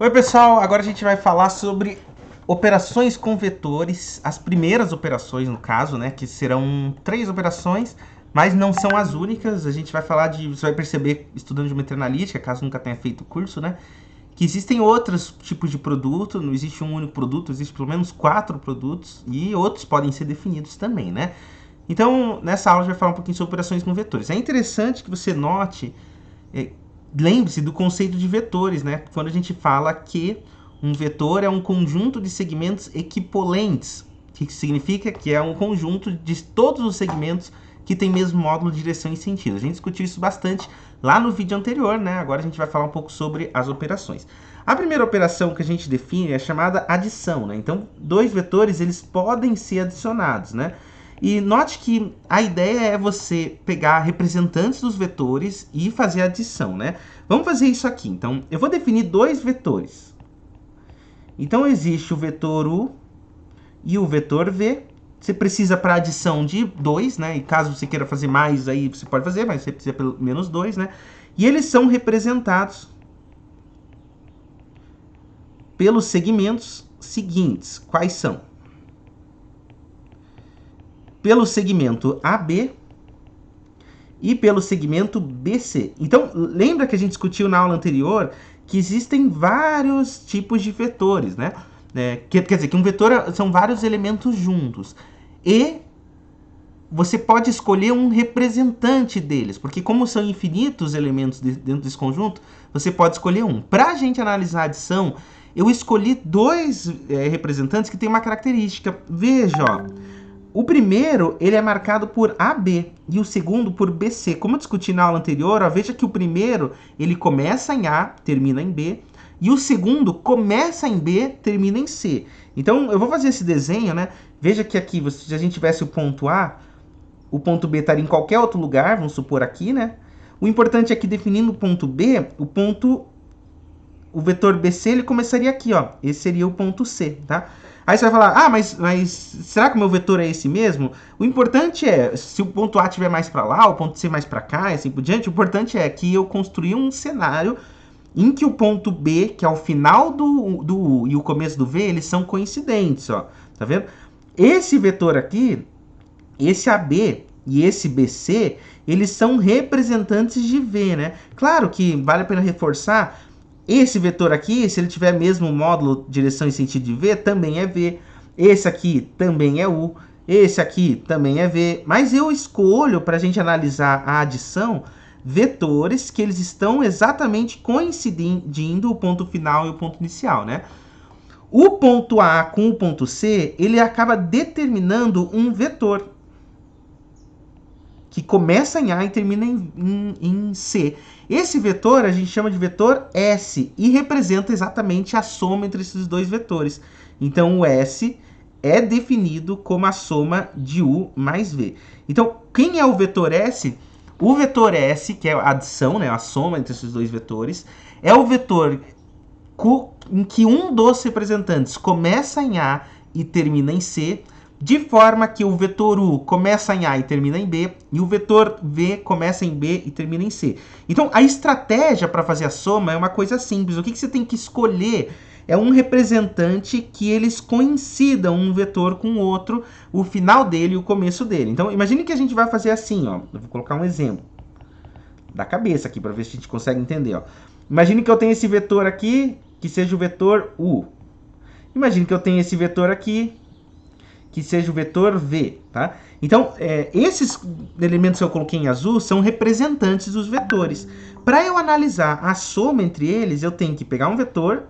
Oi pessoal, agora a gente vai falar sobre operações com vetores, as primeiras operações no caso, né, que serão 3 operações, mas não são as únicas. A gente vai falar você vai perceber estudando geometria analítica, caso nunca tenha feito o curso, né, que existem outros tipos de produto, não existe um único produto, existe pelo menos 4 produtos e outros podem ser definidos também, né. Então, nessa aula a gente vai falar um pouquinho sobre operações com vetores. É interessante que você note, lembre-se do conceito de vetores, né? Quando a gente fala que um vetor é um conjunto de segmentos equipolentes, que significa que é um conjunto de todos os segmentos que tem mesmo módulo de direção e sentido. A gente discutiu isso bastante lá no vídeo anterior, né? Agora a gente vai falar um pouco sobre as operações. A primeira operação que a gente define é chamada adição, né? Então, dois vetores, eles podem ser adicionados, né? E note que a ideia é você pegar representantes dos vetores e fazer a adição, né? Vamos fazer isso aqui. Então, eu vou definir dois vetores. Então, existe o vetor U e o vetor V. Você precisa para adição de 2, né? E caso você queira fazer mais, aí você pode fazer, mas você precisa pelo menos 2, né? E eles são representados pelos segmentos seguintes. Quais são? Pelo segmento AB e pelo segmento BC. Então, lembra que a gente discutiu na aula anterior que existem vários tipos de vetores, né? Quer dizer, que um vetor são vários elementos juntos. E você pode escolher um representante deles, porque como são infinitos elementos dentro desse conjunto, você pode escolher um. Para a gente analisar a adição, eu escolhi dois representantes que têm uma característica. Veja, ó. O primeiro, ele é marcado por AB e o segundo por BC. Como eu discuti na aula anterior, ó, veja que o primeiro, ele começa em A, termina em B, e o segundo começa em B, termina em C. Então, eu vou fazer esse desenho, né? Veja que aqui, se a gente tivesse o ponto A, o ponto B estaria em qualquer outro lugar, vamos supor aqui, né? O importante é que definindo o ponto B, o vetor BC, ele começaria aqui, ó. Esse seria o ponto C, tá? Aí você vai falar, mas será que o meu vetor é esse mesmo? O importante é, se o ponto A estiver mais para lá, o ponto C mais para cá, e assim por diante, o importante é que eu construí um cenário em que o ponto B, que é o final do U e o começo do V, eles são coincidentes, ó. Tá vendo? Esse vetor aqui, esse AB e esse BC, eles são representantes de V, né? Claro que vale a pena reforçar. Esse vetor aqui, se ele tiver mesmo módulo direção e sentido de V, também é V. Esse aqui também é U. Esse aqui também é V. Mas eu escolho, para a gente analisar a adição, vetores que eles estão exatamente coincidindo o ponto final e o ponto inicial, né? O ponto A com o ponto C, ele acaba determinando um vetor que começa em A e termina em C. Esse vetor a gente chama de vetor S e representa exatamente a soma entre esses dois vetores. Então, o S é definido como a soma de U mais V. Então, quem é o vetor S? O vetor S, que é a adição, né, a soma entre esses dois vetores, é o vetor em que um dos representantes começa em A e termina em C, de forma que o vetor U começa em A e termina em B, e o vetor V começa em B e termina em C. Então, a estratégia para fazer a soma é uma coisa simples. O que você tem que escolher é um representante que eles coincidam um vetor com o outro, o final dele e o começo dele. Então, imagine que a gente vai fazer assim, ó. Eu vou colocar um exemplo da cabeça aqui para ver se a gente consegue entender, ó. Imagine que eu tenho esse vetor aqui, que seja o vetor U. Imagine que eu tenho esse vetor aqui, que seja o vetor V, tá? Então, esses elementos que eu coloquei em azul são representantes dos vetores. Para eu analisar a soma entre eles, eu tenho que pegar um vetor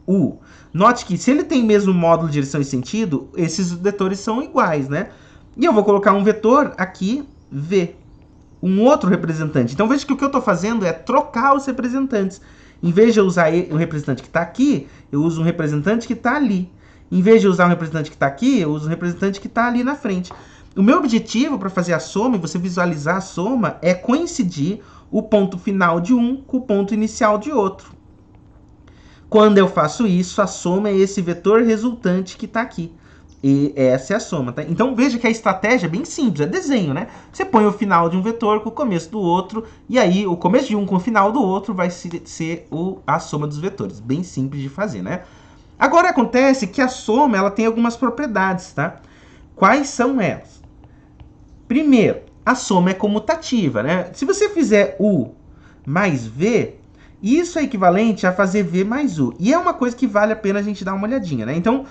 U. Note que se ele tem mesmo módulo de direção e sentido, esses vetores são iguais, né? E eu vou colocar um vetor aqui, V, um outro representante. Então, veja que o que eu estou fazendo é trocar os representantes. Em vez de eu usar o representante que está aqui, eu uso um representante que está ali. Em vez de usar um representante que está aqui, eu uso um representante que está ali na frente. O meu objetivo para fazer a soma e você visualizar a soma é coincidir o ponto final de um com o ponto inicial de outro. Quando eu faço isso, a soma é esse vetor resultante que está aqui. E essa é a soma, tá? Então veja que a estratégia é bem simples, é desenho, né? Você põe o final de um vetor com o começo do outro, e aí o começo de um com o final do outro vai ser a soma dos vetores. Bem simples de fazer, né? Agora acontece que a soma ela tem algumas propriedades, tá? Quais são elas? Primeiro, a soma é comutativa, né? Se você fizer U mais V, isso é equivalente a fazer V mais U. E é uma coisa que vale a pena a gente dar uma olhadinha, né? Então,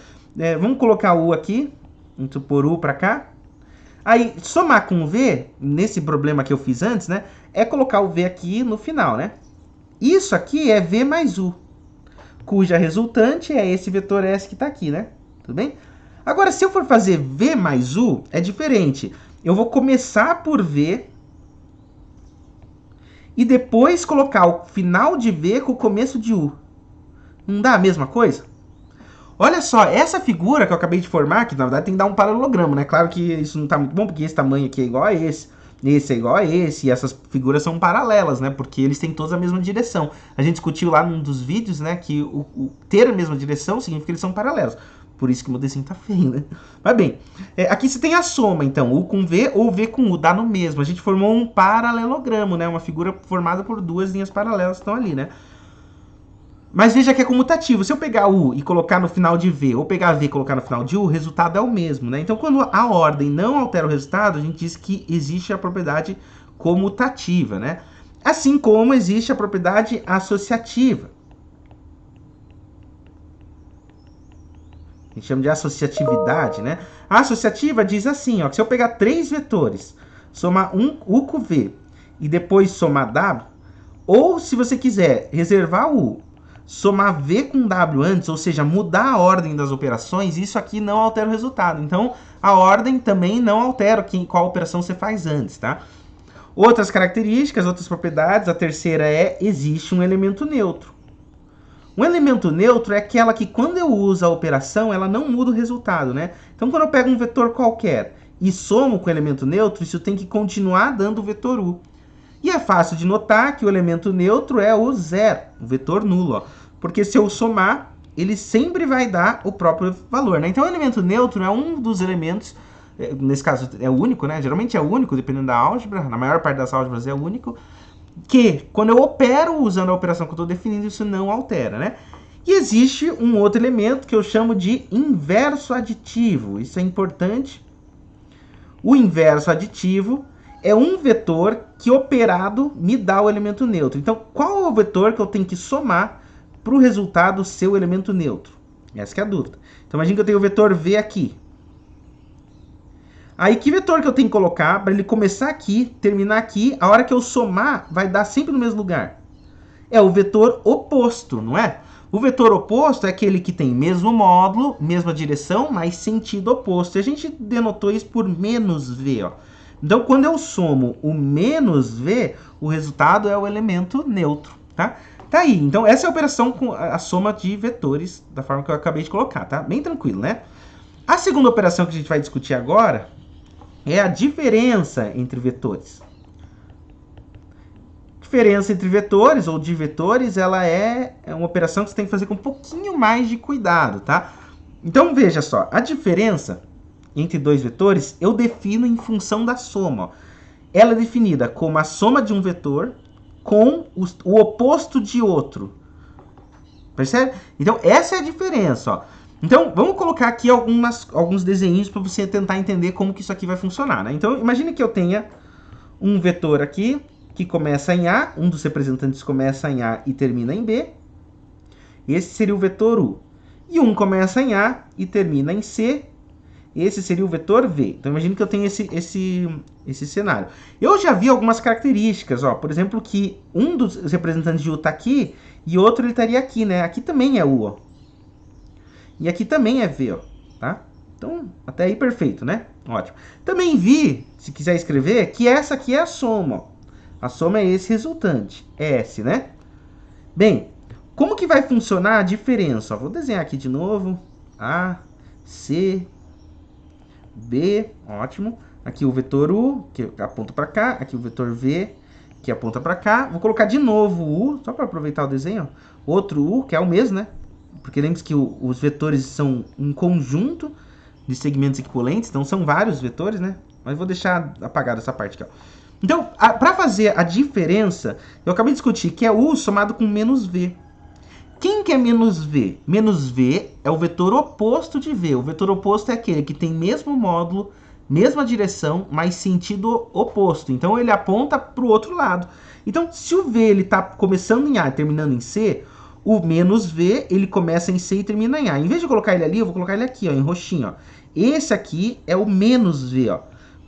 vamos colocar U aqui, vamos supor U para cá. Aí, somar com V, nesse problema que eu fiz antes, né? É colocar o V aqui no final, né? Isso aqui é V mais U, cuja resultante é esse vetor S que está aqui, né? Tudo bem? Agora, se eu for fazer V mais U, é diferente. Eu vou começar por V e depois colocar o final de V com o começo de U. Não dá a mesma coisa? Olha só, essa figura que eu acabei de formar, que na verdade tem que dar um paralelogramo, né? Claro que isso não está muito bom, porque esse tamanho aqui é igual a esse é igual a esse, e essas figuras são paralelas, né? Porque eles têm todos a mesma direção. A gente discutiu lá num dos vídeos, né, que o ter a mesma direção significa que eles são paralelos. Por isso que o meu desenho tá feio, né? Mas bem, aqui você tem a soma, então, U com V ou V com U, dá no mesmo. A gente formou um paralelogramo, né? Uma figura formada por duas linhas paralelas que estão ali, né? Mas veja que é comutativo. Se eu pegar U e colocar no final de V, ou pegar V e colocar no final de U, o resultado é o mesmo, né? Então, quando a ordem não altera o resultado, a gente diz que existe a propriedade comutativa, né? Assim como existe a propriedade associativa. A gente chama de associatividade, né? A associativa diz assim, ó, que se eu pegar 3 vetores, somar U com V e depois somar W, ou se você quiser reservar o U, somar V com W antes, ou seja, mudar a ordem das operações, isso aqui não altera o resultado. Então, a ordem também não altera qual operação você faz antes, tá? Outras características, outras propriedades, a terceira existe um elemento neutro. Um elemento neutro é aquela que, quando eu uso a operação, ela não muda o resultado, né? Então, quando eu pego um vetor qualquer e somo com o elemento neutro, isso tem que continuar dando o vetor U. E é fácil de notar que o elemento neutro é o zero, o vetor nulo, ó. Porque se eu somar, ele sempre vai dar o próprio valor, né? Então, o elemento neutro é um dos elementos, nesse caso é o único, né? Geralmente é o único, dependendo da álgebra, na maior parte das álgebras é o único, que quando eu opero usando a operação que eu estou definindo, isso não altera, né? E existe um outro elemento que eu chamo de inverso aditivo. Isso é importante. O inverso aditivo é um vetor que operado me dá o elemento neutro. Então, qual é o vetor que eu tenho que somar para o resultado ser o elemento neutro? Essa que é a dúvida. Então, imagina que eu tenho o vetor V aqui. Aí, que vetor que eu tenho que colocar para ele começar aqui, terminar aqui, a hora que eu somar, vai dar sempre no mesmo lugar? É o vetor oposto, não é? O vetor oposto é aquele que tem mesmo módulo, mesma direção, mas sentido oposto. E a gente denotou isso por menos V, ó. Então, quando eu somo o menos V, o resultado é o elemento neutro, tá? Tá aí. Então, essa é a operação com a soma de vetores, da forma que eu acabei de colocar, tá? Bem tranquilo, né? A segunda operação que a gente vai discutir agora é a diferença entre vetores. Diferença entre vetores, ou de vetores, ela é uma operação que você tem que fazer com um pouquinho mais de cuidado, tá? Então, veja só. A diferença entre dois vetores, eu defino em função da soma, ó. Ela é definida como a soma de um vetor com o oposto de outro. Percebe? Então, essa é a diferença, ó. Então, vamos colocar aqui alguns desenhos para você tentar entender como que isso aqui vai funcionar, né? Então, imagine que eu tenha um vetor aqui que começa em A, um dos representantes começa em A e termina em B. Esse seria o vetor U. E um começa em A e termina em C. Esse seria o vetor V. Então, imagine que eu tenho esse cenário. Eu já vi algumas características, ó. Por exemplo, que um dos representantes de U está aqui e outro ele estaria aqui, né? Aqui também é U, ó. E aqui também é V, ó, tá? Então, até aí perfeito, né? Ótimo. Também vi, se quiser escrever, que essa aqui é a soma, ó. A soma é esse resultante, S, né? Bem, como que vai funcionar a diferença? Ó, vou desenhar aqui de novo. A, C, B, ótimo. Aqui o vetor U, que aponta para cá. Aqui o vetor V, que aponta para cá. Vou colocar de novo o U, só para aproveitar o desenho. Ó. Outro U, que é o mesmo, né? Porque lembre-se que os vetores são um conjunto de segmentos equivalentes, então são vários vetores, né? Mas vou deixar apagado essa parte aqui, ó. Então, para fazer a diferença, eu acabei de discutir que é U somado com menos V. Quem que é menos V? Menos V é o vetor oposto de V. O vetor oposto é aquele que tem mesmo módulo, mesma direção, mas sentido oposto. Então, ele aponta para o outro lado. Então, se o V está começando em A e terminando em C, o menos V ele começa em C e termina em A. Em vez de colocar ele ali, eu vou colocar ele aqui, ó, em roxinho. Ó. Esse aqui é o menos V. Ó.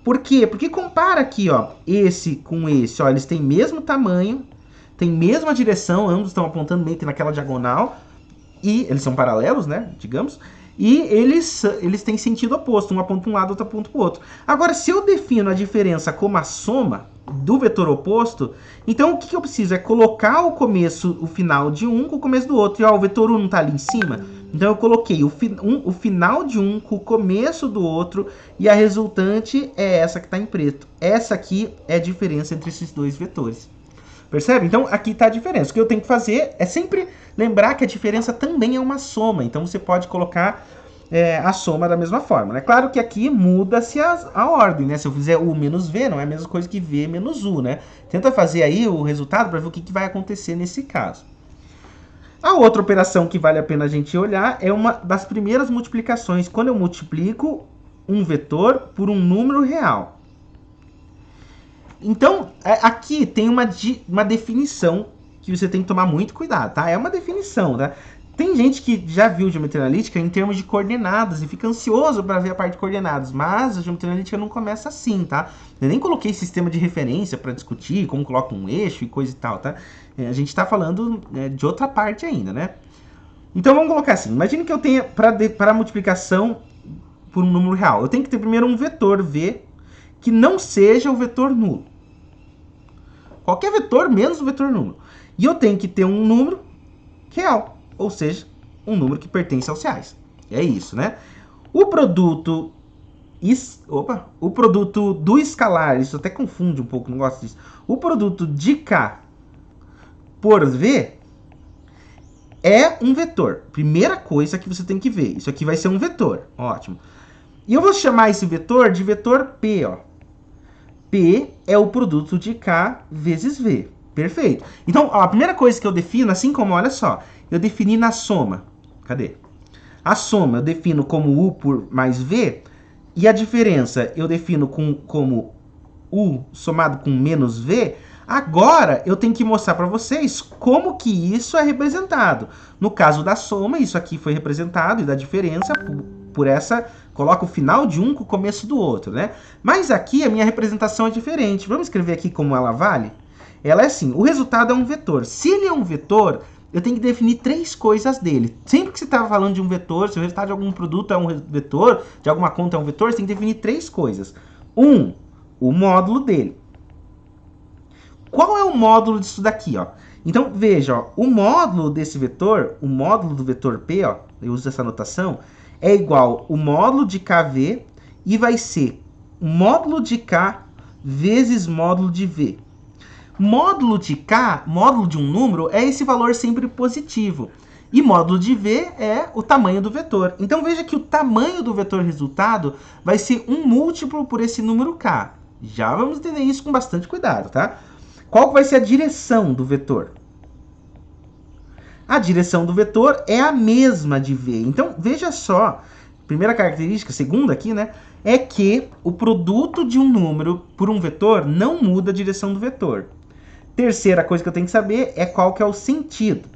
Por quê? Porque compara aqui, ó, esse com esse. Ó, eles têm mesmo tamanho, tem mesma direção, ambos estão apontando meio que naquela diagonal, e eles são paralelos, né, digamos, e eles têm sentido oposto, um aponta para um lado, outro aponta para o outro. Agora, se eu defino a diferença como a soma do vetor oposto, então o que eu preciso é colocar o começo, o final de um com o começo do outro, e ó, o vetor 1 não está ali em cima, então eu coloquei o final de um com o começo do outro, e a resultante é essa que está em preto. Essa aqui é a diferença entre esses dois vetores. Percebe? Então, aqui está a diferença. O que eu tenho que fazer é sempre lembrar que a diferença também é uma soma. Então, você pode colocar a soma da mesma forma. É claro que aqui muda-se a ordem, né? Se eu fizer U menos V, não é a mesma coisa que V menos U, né? Tenta fazer aí o resultado para ver o que vai acontecer nesse caso. A outra operação que vale a pena a gente olhar é uma das primeiras multiplicações. Quando eu multiplico um vetor por um número real. Então, aqui tem uma definição que você tem que tomar muito cuidado, tá? É uma definição, tá? Tem gente que já viu geometria analítica em termos de coordenadas e fica ansioso para ver a parte de coordenadas, mas a geometria analítica não começa assim, tá? Eu nem coloquei sistema de referência para discutir como coloca um eixo e coisa e tal, tá? A gente está falando de outra parte ainda, né? Então, vamos colocar assim. Imagine que eu tenha, para multiplicação por um número real, eu tenho que ter primeiro um vetor V que não seja o vetor nulo. Qualquer vetor menos o vetor número. E eu tenho que ter um número real, ou seja, um número que pertence aos reais. É isso, né? O produto do escalar, isso até confunde um pouco, não gosto disso. O produto de K por V é um vetor. Primeira coisa que você tem que ver. Isso aqui vai ser um vetor. Ótimo. E eu vou chamar esse vetor de vetor P, ó. P é o produto de K vezes V. Perfeito. Então, ó, a primeira coisa que eu defino, assim como, olha só, eu defini na soma. Cadê? A soma eu defino como U por mais V, e a diferença eu defino como U somado com menos V. Agora, eu tenho que mostrar para vocês como que isso é representado. No caso da soma, isso aqui foi representado, e da diferença, por essa, coloca o final de um com o começo do outro, né? Mas aqui a minha representação é diferente. Vamos escrever aqui como ela vale? Ela é assim, o resultado é um vetor. Se ele é um vetor, eu tenho que definir três coisas dele. Sempre que você está falando de um vetor, se o resultado de algum produto é um vetor, de alguma conta é um vetor, você tem que definir três coisas. O módulo dele. Qual é o módulo disso daqui, ó? Então, veja, ó, o módulo desse vetor, o módulo do vetor P, ó, eu uso essa notação, é igual o módulo de KV e vai ser módulo de K vezes módulo de V. Módulo de K, módulo de um número, é esse valor sempre positivo. E módulo de V é o tamanho do vetor. Então, veja que o tamanho do vetor resultado vai ser um múltiplo por esse número K. Já vamos entender isso com bastante cuidado, tá? Qual vai ser a direção do vetor? A direção do vetor é a mesma de V. Então, veja só, primeira característica, segunda aqui, né? É que o produto de um número por um vetor não muda a direção do vetor. Terceira coisa que eu tenho que saber é qual que é o sentido.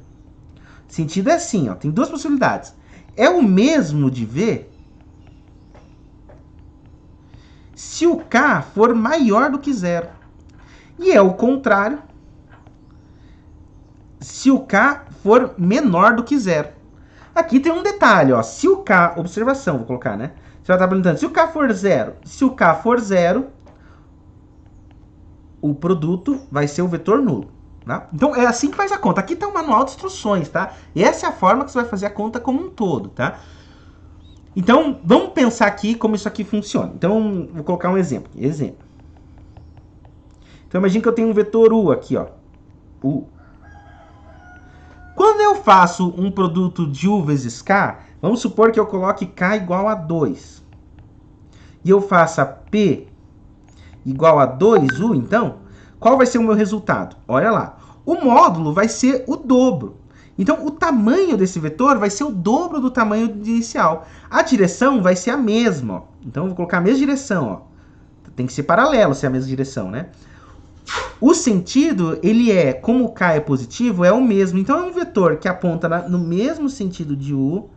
Sentido é assim, ó, tem duas possibilidades. É o mesmo de V se o K for maior do que zero. E é o contrário se o K for menor do que zero. Aqui tem um detalhe, ó. Se o K, observação, vou colocar, né? Você vai estar perguntando, se o K for zero, o produto vai ser o vetor nulo. Tá? Então, é assim que faz a conta. Aqui está o manual de instruções, tá? E essa é a forma que você vai fazer a conta como um todo, tá? Então, vamos pensar aqui como isso aqui funciona. Então, vou colocar um exemplo. Então, imagine que eu tenho um vetor U aqui, ó. U. Quando eu faço um produto de U vezes K, vamos supor que eu coloque K igual a 2. e eu faça P igual a 2U, então, qual vai ser o meu resultado? Olha lá, o módulo vai ser o dobro. Então, o tamanho desse vetor vai ser o dobro do tamanho inicial. A direção vai ser a mesma. Ó. Então, eu vou colocar a mesma direção. Ó. Tem que ser paralelo se é a mesma direção, né? O sentido, ele é, como o K é positivo, é o mesmo. Então, é um vetor que aponta no mesmo sentido de U,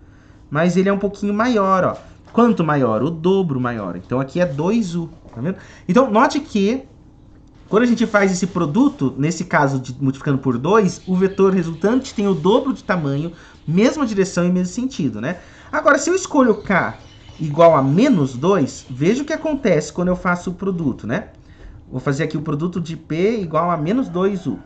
mas ele é um pouquinho maior, ó. Quanto maior? O dobro maior. Então, aqui é 2U, tá vendo? Então, note que, quando a gente faz esse produto, nesse caso de multiplicando por 2, o vetor resultante tem o dobro de tamanho, mesma direção e mesmo sentido, né? Agora, se eu escolho K igual a menos 2, veja o que acontece quando eu faço o produto, né? Vou fazer aqui o produto de P igual a menos 2U.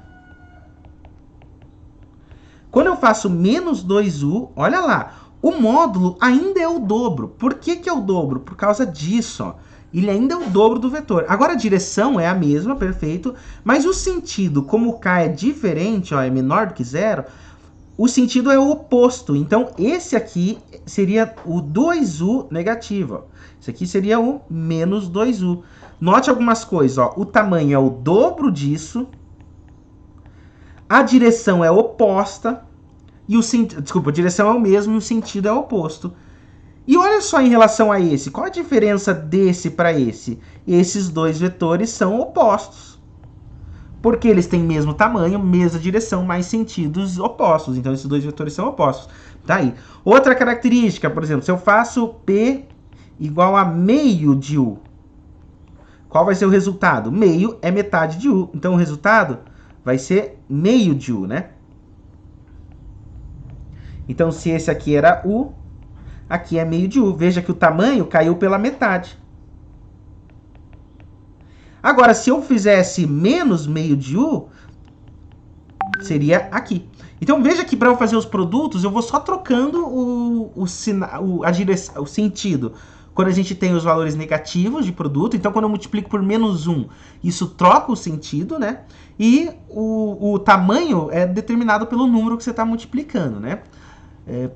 Quando eu faço menos 2U, olha lá, o módulo ainda é o dobro. Por que que é o dobro? Por causa disso, ó. Ele ainda é o dobro do vetor. Agora a direção é a mesma, perfeito, mas o sentido, como o K é diferente, ó, é menor do que zero, o sentido é o oposto. Então, esse aqui seria o 2U negativo. Ó. Esse aqui seria o menos 2U. Note algumas coisas. Ó. O tamanho é o dobro disso. A direção é oposta. E desculpa, a direção é o mesmo e o sentido é o oposto. E olha só em relação a esse. Qual a diferença desse para esse? Esses dois vetores são opostos. Porque eles têm mesmo tamanho, mesma direção, mas sentidos opostos. Então, esses dois vetores são opostos. Tá aí. Outra característica, por exemplo, se eu faço P igual a meio de U, qual vai ser o resultado? Meio é metade de U. Então, o resultado vai ser meio de U, né? Então, se esse aqui era U, aqui é meio de U. Veja que o tamanho caiu pela metade. Agora, se eu fizesse menos meio de U, seria aqui. Então, veja que para eu fazer os produtos, eu vou só trocando o sentido. Quando a gente tem os valores negativos de produto, então quando eu multiplico por menos 1, isso troca o sentido, né? E o tamanho é determinado pelo número que você está multiplicando, né?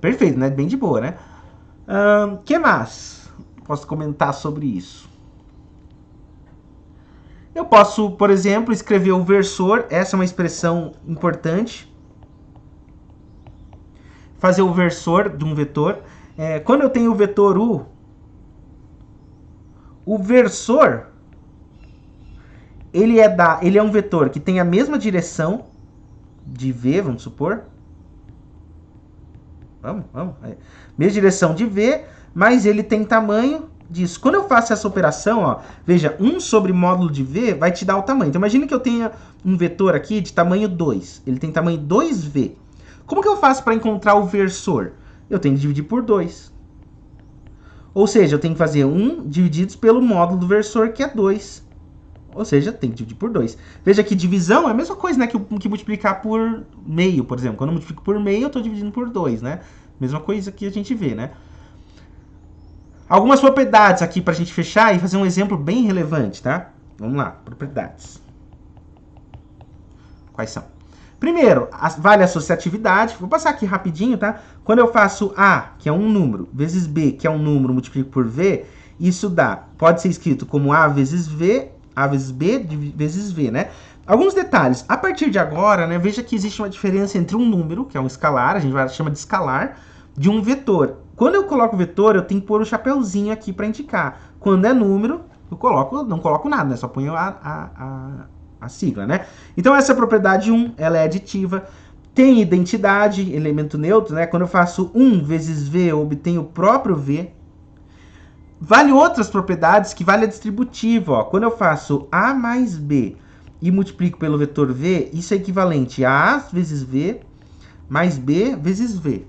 Perfeito, né? Bem de boa, né? Que mais? Posso comentar sobre isso? Eu posso, por exemplo, escrever o versor. Essa é uma expressão importante. Fazer o versor de um vetor. Quando eu tenho o vetor U, o versor, ele é um vetor que tem a mesma direção de V, vamos supor. Vamos. Mesma direção de V, mas ele tem tamanho disso. Quando eu faço essa operação, ó, veja, 1 sobre módulo de V vai te dar o tamanho. Então, imagine que eu tenha um vetor aqui de tamanho 2. Ele tem tamanho 2V. Como que eu faço para encontrar o versor? Eu tenho que dividir por 2. Ou seja, eu tenho que fazer 1 dividido pelo módulo do versor, que é 2. Ou seja, tem que dividir por 2. Veja que divisão é a mesma coisa, né, que multiplicar por meio, por exemplo. Quando eu multiplico por meio, eu estou dividindo por 2, né? Mesma coisa que a gente vê, né? Algumas propriedades aqui para a gente fechar e fazer um exemplo bem relevante, tá? Vamos lá, propriedades. Quais são? Primeiro, vale associatividade. Vou passar aqui rapidinho, tá? Quando eu faço A, que é um número, vezes B, que é um número, multiplico por V, isso pode ser escrito como A vezes V, A vezes B vezes V, né? Alguns detalhes. A partir de agora, né, veja que existe uma diferença entre um número, que é um escalar, a gente chama de escalar, de um vetor. Quando eu coloco vetor, eu tenho que pôr o chapeuzinho aqui para indicar. Quando é número, eu não coloco nada, né? Só ponho a sigla, né? Então, essa propriedade 1, ela é aditiva. Tem identidade, elemento neutro, né? Quando eu faço 1 vezes V, eu obtenho o próprio V. Vale outras propriedades que vale a distributiva, ó. Quando eu faço A mais B e multiplico pelo vetor V, isso é equivalente a A vezes V mais B vezes V.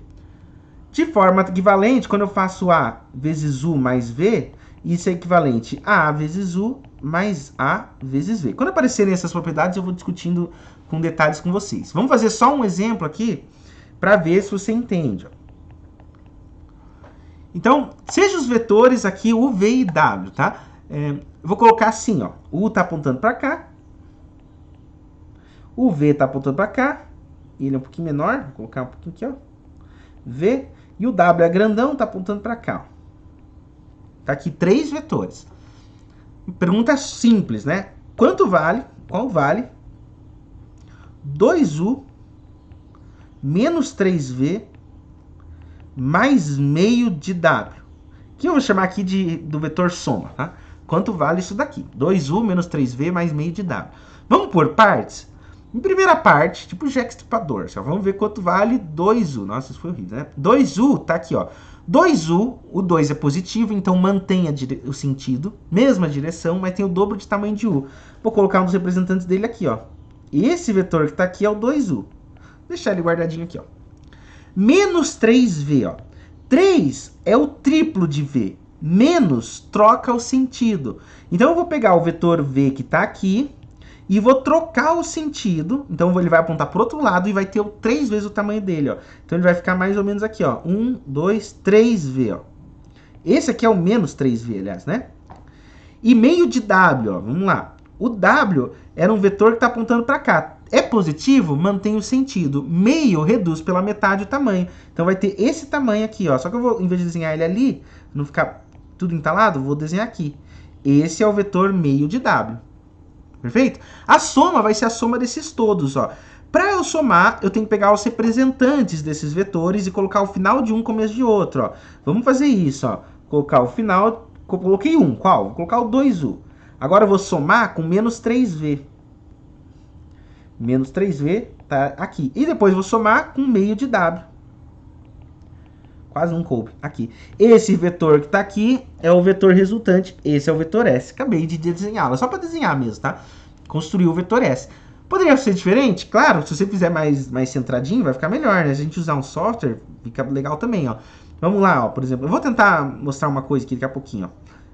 De forma equivalente, quando eu faço A vezes U mais V, isso é equivalente a A vezes U mais A vezes V. Quando aparecerem essas propriedades, eu vou discutindo com detalhes com vocês. Vamos fazer só um exemplo aqui para ver se você entende. Então, sejam os vetores aqui U, V e W, tá? Eu vou colocar assim, ó. O U está apontando para cá. O V está apontando para cá. Ele é um pouquinho menor. Vou colocar um pouquinho aqui, ó. V. E o W é grandão, está apontando para cá, ó. Tá aqui 3 vetores. Pergunta simples, né? Qual vale 2u menos 3v mais meio de w? Que eu vou chamar aqui do vetor soma, tá? Quanto vale isso daqui? 2u menos 3v mais meio de w. Vamos por partes? Em primeira parte, tipo G-extirpador, só vamos ver quanto vale 2u. Nossa, isso foi horrível, né? 2u tá aqui, ó. 2u, o 2 é positivo, então mantém o sentido, mesma direção, mas tem o dobro de tamanho de u. Vou colocar um dos representantes dele aqui, ó. Esse vetor que tá aqui é o 2u. Vou deixar ele guardadinho aqui, ó. Menos 3v, ó. 3 é o triplo de v. Menos troca o sentido. Então eu vou pegar o vetor v que tá aqui e vou trocar o sentido. Então ele vai apontar para o outro lado e vai ter 3 vezes o tamanho dele, ó. Então ele vai ficar mais ou menos aqui, ó. 1, 2, 3v, ó. Esse aqui é o menos 3v, aliás, né? E meio de w, ó. Vamos lá. O w era um vetor que está apontando para cá. É positivo? Mantém o sentido. Meio reduz pela metade o tamanho. Então vai ter esse tamanho aqui, ó. Só que eu vou, em vez de desenhar ele ali, não ficar tudo entalado, vou desenhar aqui. Esse é o vetor meio de w. Perfeito? A soma vai ser a soma desses todos, ó. Para eu somar, eu tenho que pegar os representantes desses vetores e colocar o final de um começo de outro, ó. Vamos fazer isso, ó. Colocar o final, coloquei um, qual? Vou colocar o 2u. Agora eu vou somar com menos 3v. Menos 3v tá aqui. E depois vou somar com meio de w. Quase não coube. Aqui. Esse vetor que está aqui é o vetor resultante. Esse é o vetor S. Acabei de desenhá-lo. Só para desenhar mesmo, tá? Construir o vetor S. Poderia ser diferente? Claro, se você fizer mais centradinho, vai ficar melhor, né? Se a gente usar um software, fica legal também, ó. Vamos lá, ó. Por exemplo, eu vou tentar mostrar uma coisa aqui daqui a pouquinho,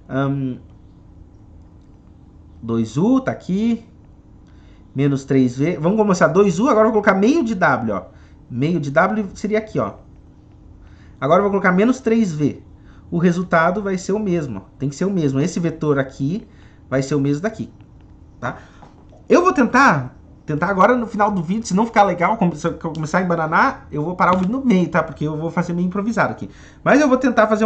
ó. 2u, tá aqui. Menos 3v. Vamos começar 2u, agora eu vou colocar meio de w, ó. Meio de w seria aqui, ó. Agora eu vou colocar menos 3v. O resultado vai ser o mesmo. Tem que ser o mesmo. Esse vetor aqui vai ser o mesmo daqui. Tá? Eu vou tentar agora no final do vídeo. Se não ficar legal, se eu começar a embananar, eu vou parar o vídeo no meio, tá? Porque eu vou fazer meio improvisado aqui. Mas eu vou tentar fazer uma